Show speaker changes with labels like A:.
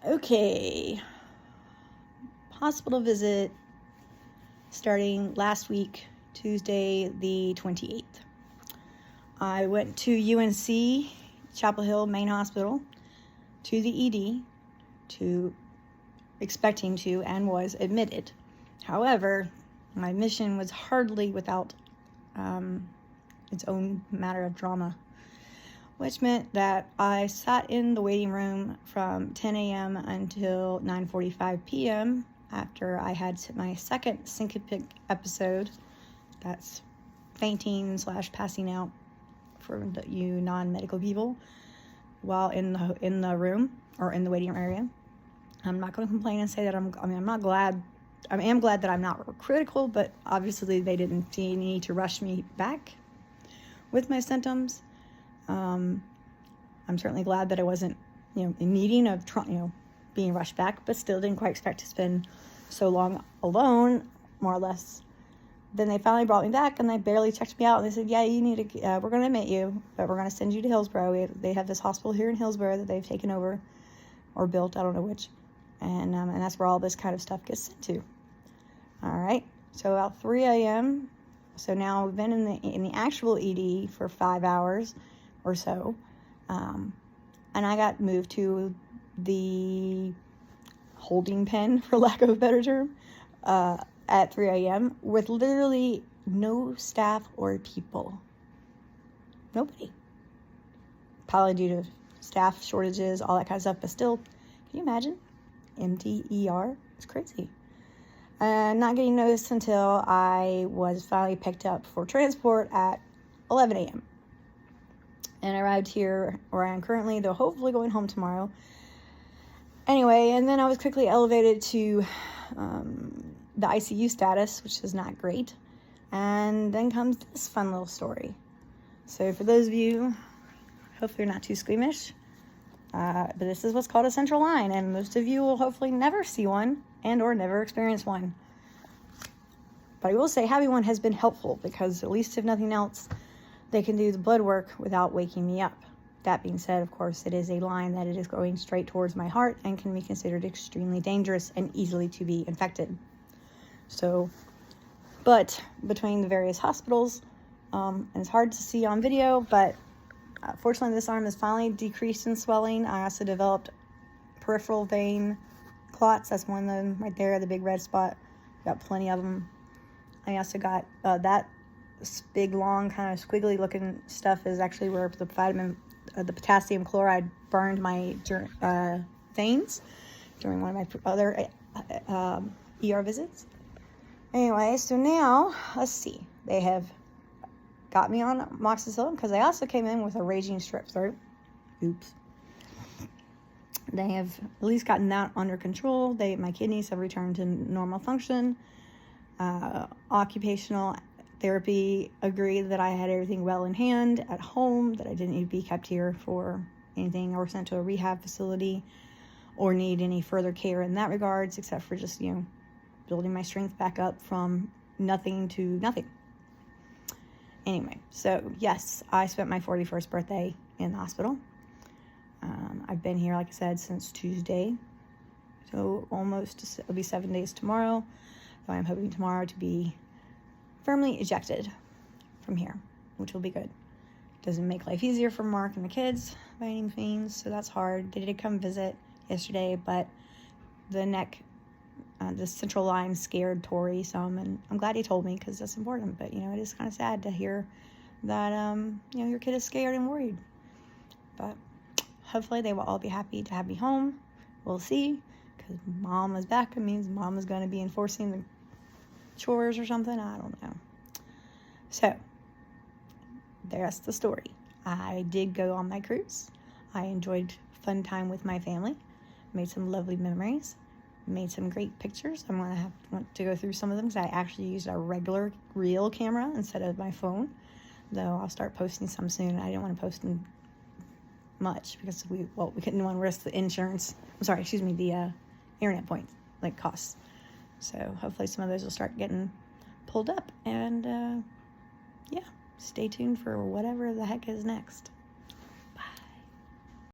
A: Okay, hospital visit starting last week, Tuesday the 28th. I went to UNC Chapel Hill Main Hospital to the ED expecting to and was admitted. However, my admission was hardly without its own matter of drama, which meant that I sat in the waiting room from 10 a.m. until 9:45 p.m. after I had my second syncopic episode. That's fainting / passing out for you non-medical people while in the room or in the waiting room area. I'm not going to complain and say that I'm not glad. I am glad that I'm not critical, but obviously they didn't see any need to rush me back with my symptoms. I'm certainly glad that I wasn't, in needing of, being rushed back, but still didn't quite expect to spend so long alone, more or less. Then they finally brought me back, and they barely checked me out. They said, yeah, you need to, we're going to admit you, but we're going to send you to Hillsborough. They have this hospital here in Hillsborough that they've taken over or built, I don't know which. And that's where all this kind of stuff gets sent to. All right. So about 3 a.m. So now we've been in the actual ED for 5 hours or so. And I got moved to the holding pen, for lack of a better term, at 3 a.m. with literally no staff or people. Nobody. Probably due to staff shortages, all that kind of stuff. But still, can you imagine? Empty ER? It's crazy. Not getting noticed until I was finally picked up for transport at 11 a.m. And I arrived here where I am currently, though hopefully going home tomorrow. Anyway, and then I was quickly elevated to the ICU status, which is not great. And then comes this fun little story. So for those of you, hopefully you're not too squeamish, but this is what's called a central line, and most of you will hopefully never see one and or never experience one. But I will say having one has been helpful because at least if nothing else, they can do the blood work without waking me up. That being said, of course, it is a line that it is going straight towards my heart and can be considered extremely dangerous and easily to be infected. So, but between the various hospitals, and it's hard to see on video, but fortunately this arm is finally decreased in swelling. I also developed peripheral vein clots. That's one of them right there, the big red spot. Got plenty of them. I also got that big, long, kind of squiggly looking stuff is actually where the potassium chloride burned my veins during one of my other ER visits. Anyway, so now, let's see. They have got me on amoxicillin because I also came in with a raging strep throat. Oops. They have at least gotten that under control. My kidneys have returned to normal function. Occupational therapy agreed that I had everything well in hand at home, that I didn't need to be kept here for anything or sent to a rehab facility or need any further care in that regards, except for just, building my strength back up from nothing to nothing. Anyway, so yes, I spent my 41st birthday in the hospital. I've been here, like I said, since Tuesday. So it'll be 7 days tomorrow. So I'm hoping tomorrow to be firmly ejected from here, which will be good. Doesn't make life easier for Mark and the kids by any means, so that's hard. They did come visit yesterday, but the neck, the central line scared Tori some, and I'm glad he told me because that's important. But it is kind of sad to hear that your kid is scared and worried. But hopefully they will all be happy to have me home. We'll see, because mom is back. It means mom is going to be enforcing the chores or something. I don't know. So that's the story. I did go on my cruise. I enjoyed fun time with my family. Made some lovely memories. Made some great pictures. I'm going to want to go through some of them because I actually used a regular real camera instead of my phone. Though I'll start posting some soon. I didn't want to post them much because we couldn't want to risk the insurance. The internet points, costs. So hopefully some of those will start getting pulled up. And stay tuned for whatever the heck is next.